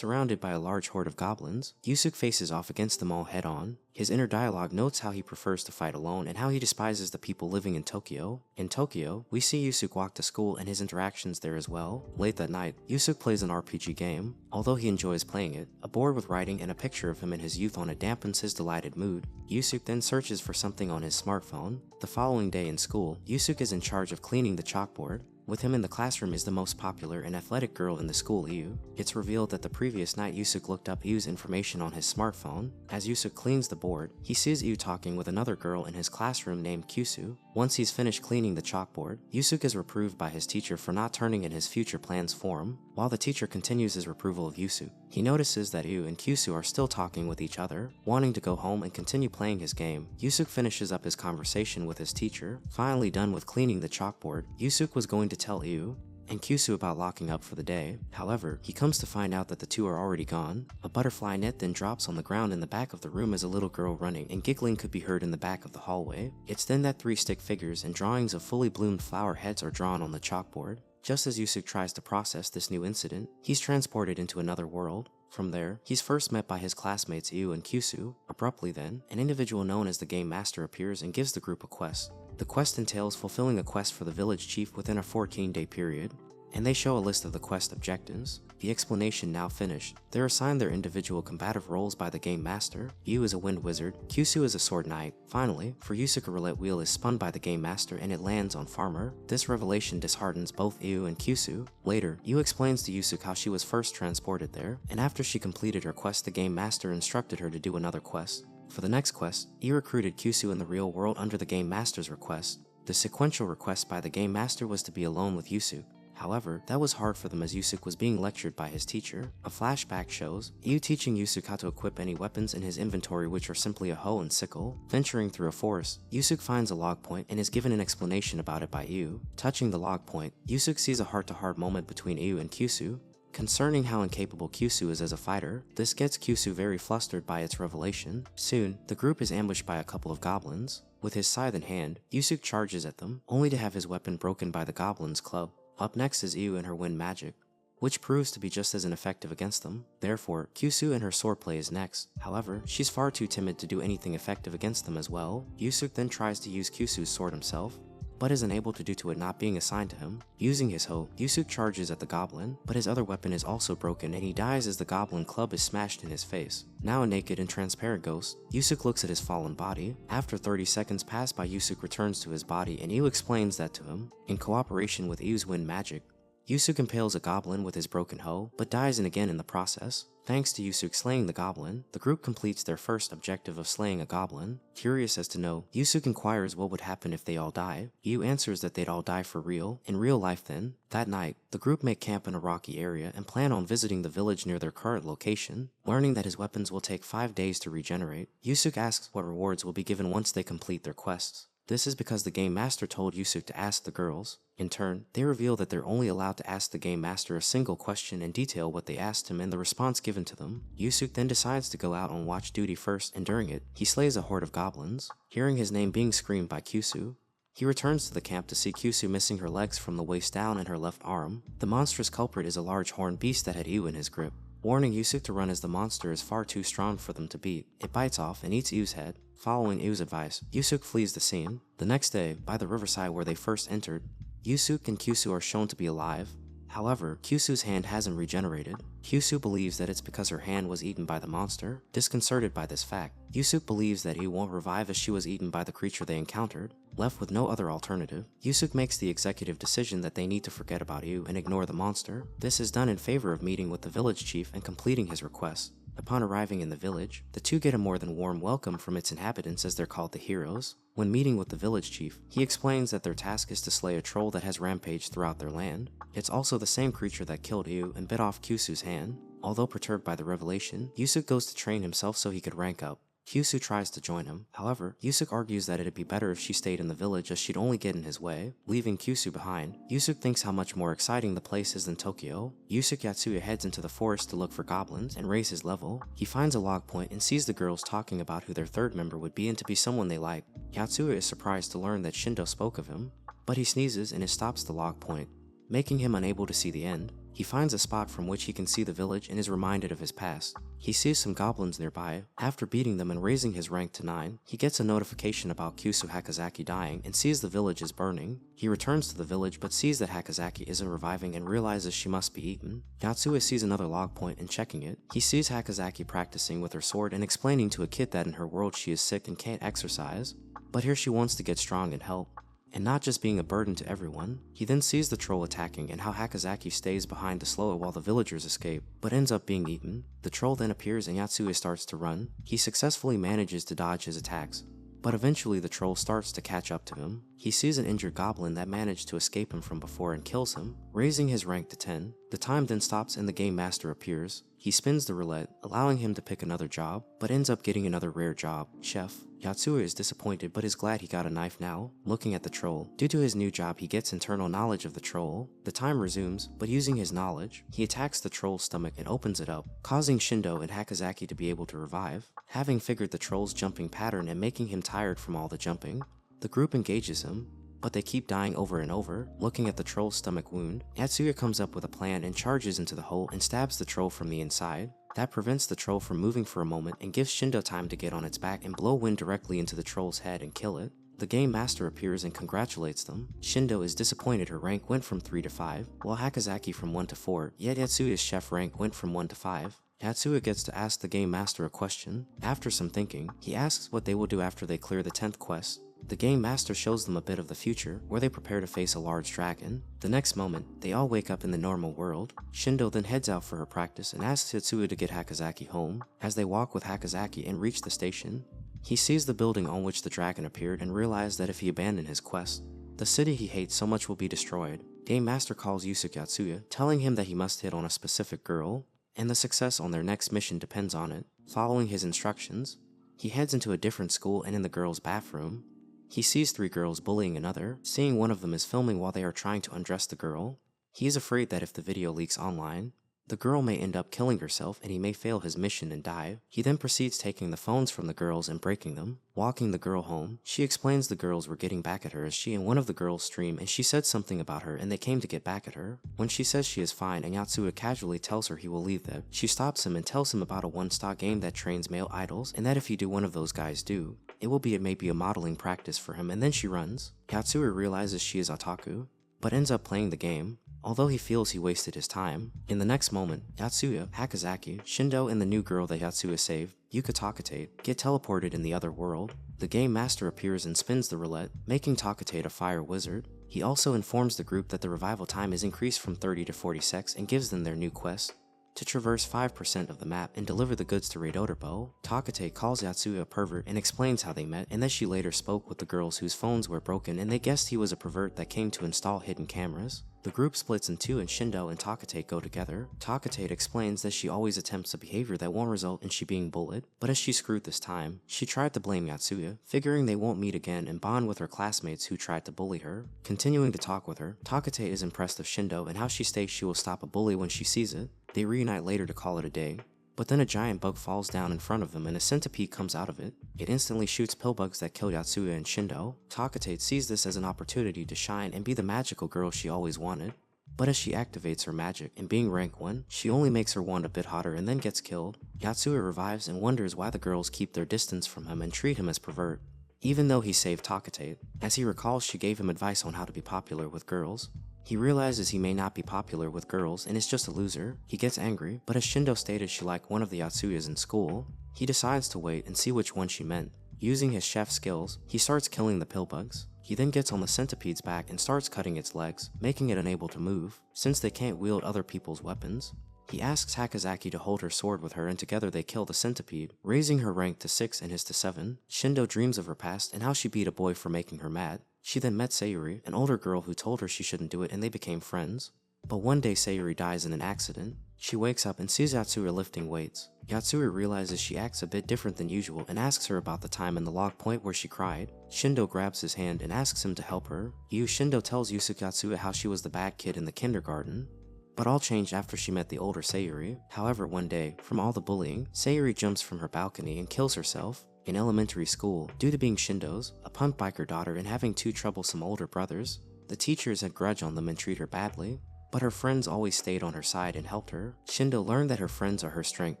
Surrounded by a large horde of goblins, Yusuke faces off against them all head-on. His inner dialogue notes how he prefers to fight alone and how he despises the people living in Tokyo. In Tokyo, we see Yusuke walk to school and his interactions there as well. Late that night, Yusuke plays an RPG game. Although he enjoys playing it, a board with writing and a picture of him in his youth on it dampens his delighted mood. Yusuke then searches for something on his smartphone. The following day in school, Yusuke is in charge of cleaning the chalkboard. With him in the classroom is the most popular and athletic girl in the school, Yu. It's revealed that the previous night Yusuke looked up Yu's information on his smartphone. As Yusuke cleans the board, he sees Yu talking with another girl in his classroom named Kyusu. Once he's finished cleaning the chalkboard, Yusuke is reproved by his teacher for not turning in his future plans for him, while the teacher continues his reproval of Yusuke. He notices that Yu and Kyusu are still talking with each other, wanting to go home and continue playing his game. Yusuke finishes up his conversation with his teacher. Finally done with cleaning the chalkboard, Yusuke was going to tell Yu and Kyusu about locking up for the day. However, he comes to find out that the two are already gone. A butterfly net then drops on the ground in the back of the room as a little girl running and giggling could be heard in the back of the hallway. It's then that 3 stick figures and drawings of fully bloomed flower heads are drawn on the chalkboard. Just as Yusuke tries to process this new incident, he's transported into another world. From there, he's first met by his classmates Yu and Kyusu. Abruptly then, an individual known as the Game Master appears and gives the group a quest. The quest entails fulfilling a quest for the village chief within a 14-day period, and they show a list of the quest objectives. The explanation now finished. They're assigned their individual combative roles by the Game Master. Yu is a wind wizard, Kyusu is a sword knight. Finally, for Yusuke a roulette wheel is spun by the Game Master and it lands on Farmer. This revelation disheartens both Yu and Kyusu. Later, Yu explains to Yusuke how she was first transported there, and after she completed her quest, the Game Master instructed her to do another quest. For the next quest, Yu recruited Kyusu in the real world under the Game Master's request. The sequential request by the Game Master was to be alone with Yusuke. However, that was hard for them as Yusuke was being lectured by his teacher. A flashback shows Yu teaching Yusuke how to equip any weapons in his inventory, which are simply a hoe and sickle. Venturing through a forest, Yusuke finds a log point and is given an explanation about it by Yu. Touching the log point, Yusuke sees a heart-to-heart moment between Yu and Kyusu concerning how incapable Kyusu is as a fighter. This gets Kyusu very flustered by its revelation. Soon, the group is ambushed by a couple of goblins. With his scythe in hand, Yusuke charges at them, only to have his weapon broken by the goblins' club. Up next is Yu and her wind magic, which proves to be just as ineffective against them. Therefore, Kyusu and her swordplay is next. However, she's far too timid to do anything effective against them as well. Yusuke then tries to use Kyusu's sword himself, but is unable to due to it not being assigned to him. Using his hoe, Yusuke charges at the goblin, but his other weapon is also broken and he dies as the goblin club is smashed in his face. Now a naked and transparent ghost, Yusuke looks at his fallen body. After 30 seconds pass by, Yusuke returns to his body and Yu explains that to him. In cooperation with Yu's wind magic, Yusuke impales a goblin with his broken hoe, but dies again in the process. Thanks to Yusuke slaying the goblin, the group completes their first objective of slaying a goblin. Curious as to know, Yusuke inquires what would happen if they all die. Yu answers that they'd all die for real. In real life then, that night, the group make camp in a rocky area and plan on visiting the village near their current location. Learning that his weapons will take 5 days to regenerate, Yusuke asks what rewards will be given once they complete their quests. This is because the Game Master told Yusuke to ask the girls. In turn, they reveal that they're only allowed to ask the Game Master a single question and detail what they asked him and the response given to them. Yusuke then decides to go out on watch duty first, and during it, he slays a horde of goblins. Hearing his name being screamed by Kyusu, he returns to the camp to see Kyusu missing her legs from the waist down and her left arm. The monstrous culprit is a large horned beast that had Yu in his grip, warning Yusuke to run as the monster is far too strong for them to beat. It bites off and eats Yu's head. Following Yu's advice, Yusuke flees the scene. The next day, by the riverside where they first entered, Yusuke and Kyusu are shown to be alive. However, Kyusu's hand hasn't regenerated. Kyusu believes that it's because her hand was eaten by the monster. Disconcerted by this fact, Yusuke believes that he won't revive as she was eaten by the creature they encountered. Left with no other alternative, Yusuke makes the executive decision that they need to forget about Yu and ignore the monster. This is done in favor of meeting with the village chief and completing his request. Upon arriving in the village, the two get a more than warm welcome from its inhabitants, as they're called the heroes. When meeting with the village chief, he explains that their task is to slay a troll that has rampaged throughout their land. It's also the same creature that killed Yu and bit off Kyusu's hand. Although perturbed by the revelation, Yusuke goes to train himself so he could rank up. Kyusu tries to join him. However, Yusuke argues that it'd be better if she stayed in the village as she'd only get in his way. Leaving Kyusu behind, Yusuke thinks how much more exciting the place is than Tokyo. Yusuke Yatsuya heads into the forest to look for goblins and raise his level. He finds a log point and sees the girls talking about who their third member would be and to be someone they like. Yatsuya is surprised to learn that Shindo spoke of him, but he sneezes and it stops the log point, making him unable to see the end. He finds a spot from which he can see the village and is reminded of his past. He sees some goblins nearby. After beating them and raising his rank to 9, he gets a notification about Kyusu Hakazaki dying and sees the village is burning. He returns to the village but sees that Hakazaki isn't reviving and realizes she must be eaten. Yatsue sees another log point and checking it. He sees Hakazaki practicing with her sword and explaining to a kid that in her world she is sick and can't exercise, but here she wants to get strong and help, and not just being a burden to everyone. He then sees the troll attacking and how Hakazaki stays behind to slow it while the villagers escape, but ends up being eaten. The troll then appears and Yatsue starts to run. He successfully manages to dodge his attacks, but eventually the troll starts to catch up to him. He sees an injured goblin that managed to escape him from before and kills him, raising his rank to 10. The time then stops and the game master appears. He spins the roulette, allowing him to pick another job, but ends up getting another rare job, chef. Yatsue is disappointed but is glad he got a knife now. Looking at the troll, due to his new job he gets internal knowledge of the troll. The time resumes, but using his knowledge, he attacks the troll's stomach and opens it up, causing Shindo and Hakazaki to be able to revive. Having figured the troll's jumping pattern and making him tired from all the jumping, the group engages him, but they keep dying over and over. Looking at the troll's stomach wound, Yatsue comes up with a plan and charges into the hole and stabs the troll from the inside. That prevents the troll from moving for a moment and gives Shindo time to get on its back and blow wind directly into the troll's head and kill it. The game master appears and congratulates them. Shindo is disappointed her rank went from 3 to 5, while Hakazaki from 1 to 4, yet Yatsue's chef rank went from 1 to 5. Yatsue gets to ask the game master a question. After some thinking, he asks what they will do after they clear the 10th quest. The game master shows them a bit of the future, where they prepare to face a large dragon. The next moment, they all wake up in the normal world. Shindo then heads out for her practice and asks Yatsue to get Hakazaki home. As they walk with Hakazaki and reach the station, he sees the building on which the dragon appeared and realizes that if he abandoned his quest, the city he hates so much will be destroyed. Game master calls Yusuke Yatsue, telling him that he must hit on a specific girl, and the success on their next mission depends on it. Following his instructions, he heads into a different school and in the girl's bathroom, he sees 3 girls bullying another. Seeing one of them is filming while they are trying to undress the girl. He is afraid that if the video leaks online, the girl may end up killing herself and he may fail his mission and die. He then proceeds taking the phones from the girls and breaking them. Walking the girl home, she explains the girls were getting back at her as she and one of the girls stream and she said something about her and they came to get back at her. When she says she is fine and Yatsue casually tells her he will leave them, she stops him and tells him about a one-stock game that trains male idols and that if you do one of those guys do, it will be maybe a modeling practice for him, and then she runs. Yatsue realizes she is otaku, but ends up playing the game, although he feels he wasted his time. In the next moment, Yatsue, Hakazaki, Shindo, and the new girl that Yatsue saved, Yuka Takate, get teleported in the other world. The game master appears and spins the roulette, making Takate a fire wizard. He also informs the group that the revival time is increased from 30 to 40 seconds and gives them their new quest to traverse 5% of the map and deliver the goods to Raid Oderbo. Takate calls Yatsue a pervert and explains how they met and that she later spoke with the girls whose phones were broken and they guessed he was a pervert that came to install hidden cameras. The group splits in two and Shindo and Takate go together. Takate explains that she always attempts a behavior that won't result in she being bullied, but as she screwed this time, she tried to blame Yatsue, figuring they won't meet again and bond with her classmates who tried to bully her. Continuing to talk with her, Takate is impressed of Shindo and how she states she will stop a bully when she sees it. They reunite later to call it a day, but then a giant bug falls down in front of them and a centipede comes out of it. It instantly shoots pillbugs that kill Yatsue and Shindo. Takate sees this as an opportunity to shine and be the magical girl she always wanted. But as she activates her magic, and being rank 1, she only makes her wand a bit hotter and then gets killed. Yatsue revives and wonders why the girls keep their distance from him and treat him as pervert, even though he saved Takate. As he recalls, she gave him advice on how to be popular with girls. He realizes he may not be popular with girls and is just a loser. He gets angry, but as Shindo stated she liked one of the Yatsues in school, he decides to wait and see which one she meant. Using his chef skills, he starts killing the pillbugs. He then gets on the centipede's back and starts cutting its legs, making it unable to move, since they can't wield other people's weapons. He asks Hakazaki to hold her sword with her and together they kill the centipede, raising her rank to 6 and his to 7. Shindo dreams of her past and how she beat a boy for making her mad. She then met Sayuri, an older girl who told her she shouldn't do it, and they became friends. But one day Sayuri dies in an accident. She wakes up and sees Yatsue lifting weights. Yatsue realizes she acts a bit different than usual and asks her about the time in the log point where she cried. Shindo grabs his hand and asks him to help her. Shindo tells Yusuke Yatsue how she was the bad kid in the kindergarten, but all changed after she met the older Sayuri. However, one day, from all the bullying, Sayuri jumps from her balcony and kills herself. In elementary school, due to being Shindo's, a punk biker daughter and having 2 troublesome older brothers, the teachers had grudge on them and treat her badly. but her friends always stayed on her side and helped her. Shindo learned that her friends are her strength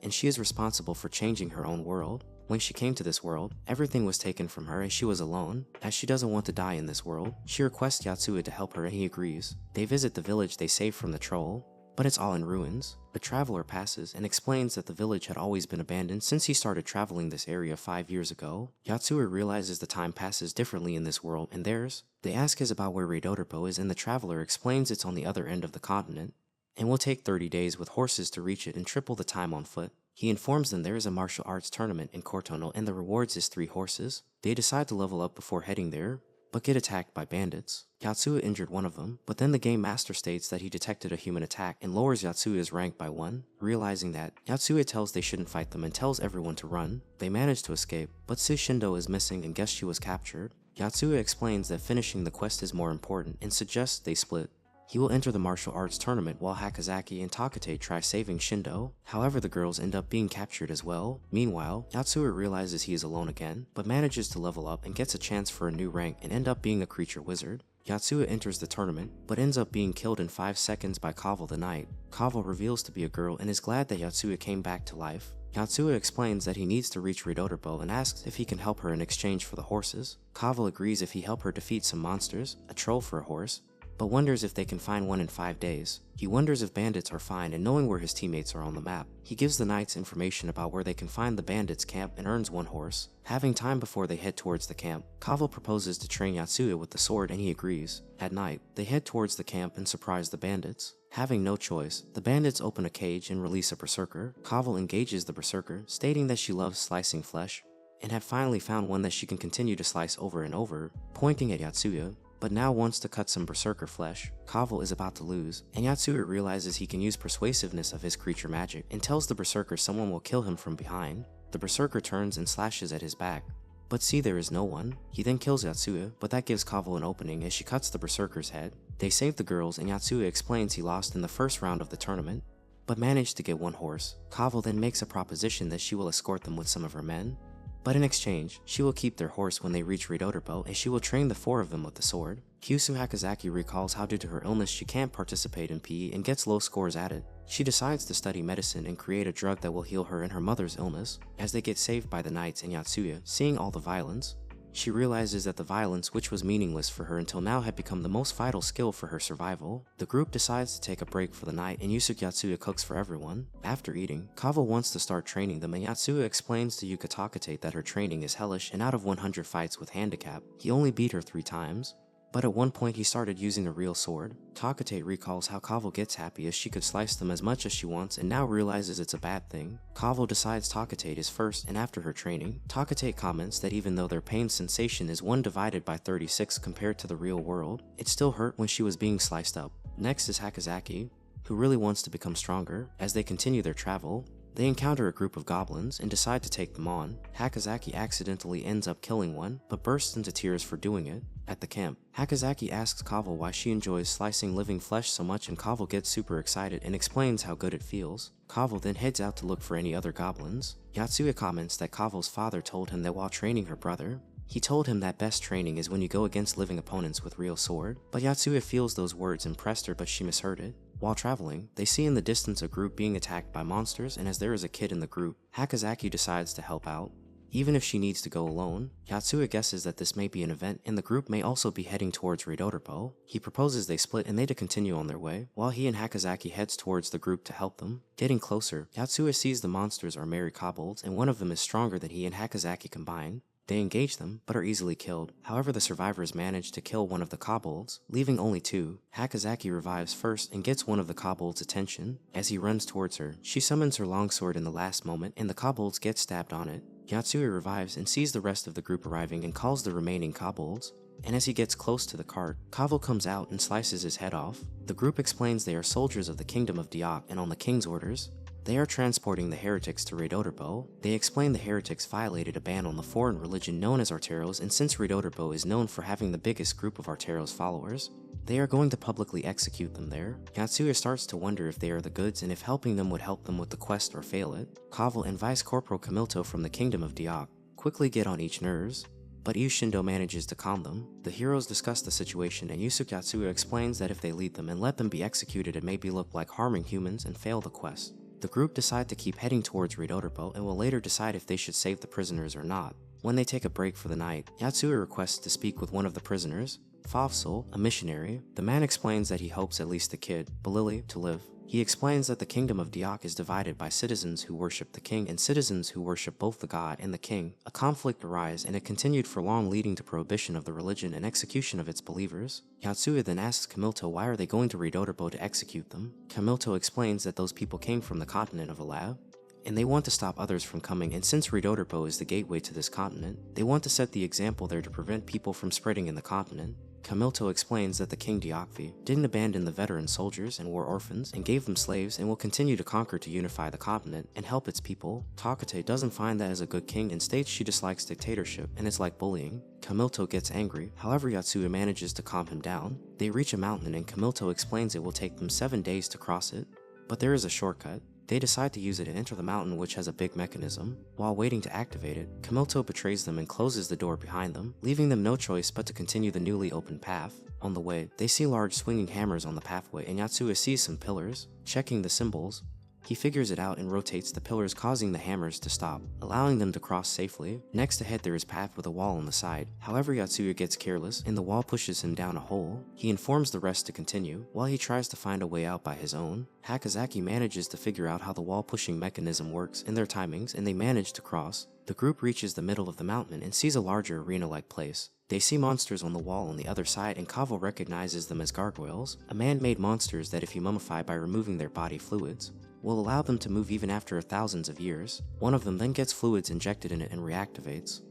and she is responsible for changing her own world. When she came to this world, everything was taken from her and she was alone. As she doesn't want to die in this world, she requests Yotsuya to help her and he agrees. They visit the village they saved from the troll, but it's all in ruins. A traveler passes and explains that the village had always been abandoned since he started traveling this area 5 years ago. Yotsuya realizes the time passes differently in this world and theirs. They ask his about where Reidoderpo is and the traveler explains it's on the other end of the continent and will take 30 days with horses to reach it and triple the time on foot. He informs them there is a martial arts tournament in Cortono and the rewards is 3 horses. They decide to level up before heading there, but get attacked by bandits. Yotsuya injured one of them, but then the game master states that he detected a human attack and lowers Yotsuya's rank by 1. Realizing that, Yotsuya tells they shouldn't fight them and tells everyone to run. They manage to escape, but Sis Shindo is missing and guess she was captured. Yotsuya explains that finishing the quest is more important and suggests they split. He will enter the martial arts tournament while Hakazaki and Takate try saving Shindo. However, the girls end up being captured as well. Meanwhile, Yotsuya realizes he is alone again, but manages to level up and gets a chance for a new rank and end up being a creature wizard. Yotsuya enters the tournament, but ends up being killed in 5 seconds by Kaval the Knight. Kaval reveals to be a girl and is glad that Yotsuya came back to life. Yotsuya explains that he needs to reach Reidoderpo and asks if he can help her in exchange for the horses. Kaval agrees if he help her defeat some monsters, a troll for a horse, but wonders if they can find one in 5 days. He wonders if bandits are fine and knowing where his teammates are on the map. He gives the knights information about where they can find the bandits' camp and earns 1 horse. Having time before they head towards the camp, Kaval proposes to train Yotsuya with the sword and he agrees. At night, they head towards the camp and surprise the bandits. Having no choice, the bandits open a cage and release a berserker. Kaval engages the berserker, stating that she loves slicing flesh and have finally found one that she can continue to slice over and over, pointing at Yotsuya, but now wants to cut some berserker flesh. Kaval is about to lose, and Yotsuya realizes he can use persuasiveness of his creature magic and tells the berserker someone will kill him from behind. The berserker turns and slashes at his back, but see there is no one. He then kills Yotsuya, but that gives Kaval an opening as she cuts the berserker's head. They save the girls and Yotsuya explains he lost in the first round of the tournament, but managed to get 1 horse. Kaval then makes a proposition that she will escort them with some of her men, but in exchange, she will keep their horse when they reach Reidoderpo and she will train the 4 of them with the sword. Kyusu Hakazaki recalls how due to her illness she can't participate in PE and gets low scores at it. She decides to study medicine and create a drug that will heal her and her mother's illness. As they get saved by the knights and Yotsuya, seeing all the violence, she realizes that the violence, which was meaningless for her until now, had become the most vital skill for her survival. The group decides to take a break for the night and Yusuke Yotsuya cooks for everyone. After eating, Kaval wants to start training them and Yotsuya explains to Yuka Takate that her training is hellish and out of 100 fights with handicap, he only beat her 3 times. But at one point he started using a real sword. Takate recalls how Kaval gets happy as she could slice them as much as she wants and now realizes it's a bad thing. Kaval decides Takate is first and after her training, Takate comments that even though their pain sensation is 1 divided by 36 compared to the real world, it still hurt when she was being sliced up. Next is Hakazaki, who really wants to become stronger. As they continue their travel, they encounter a group of goblins and decide to take them on. Hakazaki accidentally ends up killing one, but bursts into tears for doing it. At the camp, Hakazaki asks Kaval why she enjoys slicing living flesh so much and Kaval gets super excited and explains how good it feels. Kaval then heads out to look for any other goblins. Yotsuya comments that Kaval's father told him that while training her brother, he told him that best training is when you go against living opponents with real sword, but Yotsuya feels those words impressed her but she misheard it. While traveling, they see in the distance a group being attacked by monsters and as there is a kid in the group, Hakazaki decides to help out. Even if she needs to go alone, Yotsuya guesses that this may be an event and the group may also be heading towards Reidoderpo. He proposes they split and they to continue on their way, while he and Hakazaki heads towards the group to help them. Getting closer, Yotsuya sees the monsters are merry kobolds and one of them is stronger than he and Hakazaki combined. They engage them, but are easily killed. However, the survivors manage to kill one of the kobolds, leaving only 2. Hakazaki revives first and gets one of the kobolds' attention. As he runs towards her, she summons her longsword in the last moment and the kobolds get stabbed on it. Yotsuya revives and sees the rest of the group arriving and calls the remaining kobolds. And as he gets close to the cart, Kaval comes out and slices his head off. The group explains they are soldiers of the Kingdom of Diok and on the king's orders, they are transporting the heretics to Reidoderpo. They explain the heretics violated a ban on the foreign religion known as Arteros, and since Reidoderpo is known for having the biggest group of Arteros followers, they are going to publicly execute them there. Yotsuya starts to wonder if they are the goods and if helping them would help them with the quest or fail it. Kaval and Vice Corporal Camilto from the Kingdom of Diok quickly get on each nerves, but Yushindo manages to calm them. The heroes discuss the situation, and Yusuke Yatsuya explains that if they lead them and let them be executed, it may look like harming humans and fail the quest. The group decide to keep heading towards Ridodorpo and will later decide if they should save the prisoners or not. When they take a break for the night, Yatsuya requests to speak with one of the prisoners, Fafsul, a missionary. The man explains that he hopes at least the kid, Balili, to live. He explains that the kingdom of Diak is divided by citizens who worship the king and citizens who worship both the god and the king. A conflict arose, and it continued for long, leading to prohibition of the religion and execution of its believers. Yatsuya then asks Kamilto why are they going to Ridodorpo to execute them. Kamilto explains that those people came from the continent of Alab, and they want to stop others from coming, and since Ridodorpo is the gateway to this continent, they want to set the example there to prevent people from spreading in the continent. Kamilto explains that the King Diakvi didn't abandon the veteran soldiers and war orphans and gave them slaves and will continue to conquer to unify the continent and help its people. Takate doesn't find that as a good king and states she dislikes dictatorship and it's like bullying. Kamilto gets angry, however Yatsuya manages to calm him down. They reach a mountain and Kamilto explains it will take them 7 days to cross it, but there is a shortcut. They decide to use it and enter the mountain, which has a big mechanism. While waiting to activate it, Kamilto betrays them and closes the door behind them, leaving them no choice but to continue the newly opened path. On the way, they see large swinging hammers on the pathway and Yatsuya sees some pillars. Checking the symbols, he figures it out and rotates the pillars, causing the hammers to stop, allowing them to cross safely. Next ahead there is a path with a wall on the side. However, Yatsuya gets careless and the wall pushes him down a hole. He informs the rest to continue, while he tries to find a way out by his own. Hakazaki manages to figure out how the wall pushing mechanism works and their timings, and they manage to cross. The group reaches the middle of the mountain and sees a larger arena-like place. They see monsters on the wall on the other side, and Kavo recognizes them as gargoyles, a man-made monsters that if you mummify by removing their body fluids, will allow them to move even after thousands of years. One of them then gets fluids injected in it and reactivates.